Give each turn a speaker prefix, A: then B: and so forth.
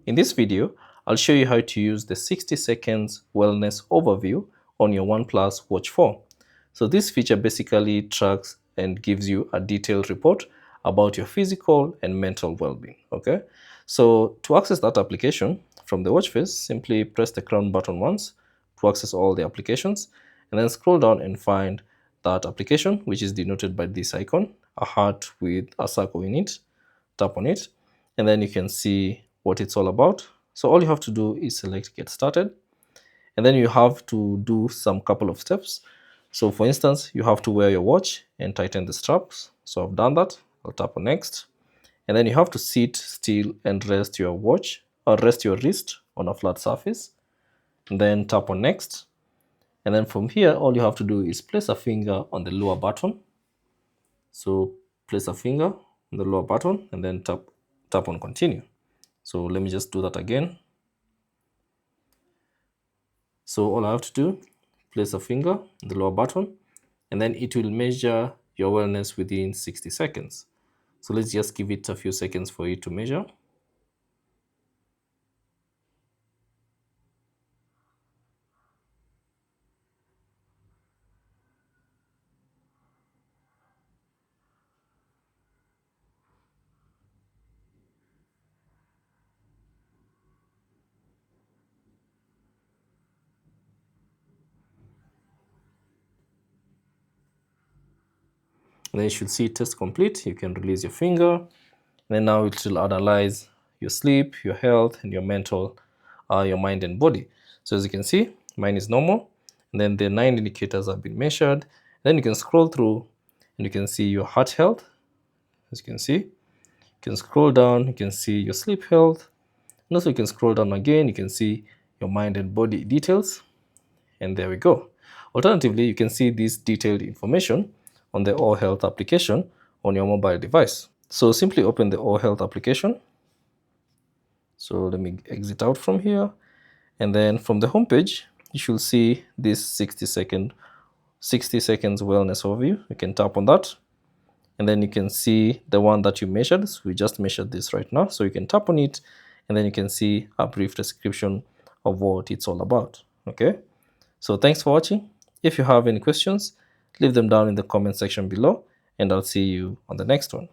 A: In this video, I'll show you how to use the 60 seconds wellness overview on your OnePlus Watch 4. So this feature basically tracks and gives you a detailed report about your physical and mental well-being, okay? So to access that application from the watch face, simply press the crown button once to access all the applications, and then scroll down and find that application, which is denoted by this icon, a heart with a circle in it. Tap on it, and then you can see what it's all about. So all you have to do is select get started, and then you have to do some couple of steps. So for instance, you have to wear your watch and tighten the straps. So I've done that. I'll tap on next, and then you have to sit still and rest your watch or rest your wrist on a flat surface, and then tap on next. And then from here, all you have to do is place a finger on the lower button. So place a finger on the lower button and then tap on continue. So let me just do that again. So all I have to do, place a finger on the lower button, and then it will measure your wellness within 60 seconds. So let's just give it a few seconds for it to measure. And then you should see test complete. You can release your finger. And then now it will analyze your sleep, your health, and your mental, your mind and body. So as you can see, mine is normal. And then the 9 indicators have been measured. Then you can scroll through and you can see your heart health. As you can see, you can scroll down, you can see your sleep health. And also you can scroll down again, you can see your mind and body details. And there we go. Alternatively, you can see this detailed information on the All Health application on your mobile device. So simply open the All Health application. So let me exit out from here. And then from the home page, you should see this 60 seconds wellness overview. You can tap on that. And then you can see the one that you measured. So we just measured this right now. So you can tap on it, and then you can see a brief description of what it's all about. Okay. So thanks for watching. If you have any questions, leave them down in the comment section below, and I'll see you on the next one.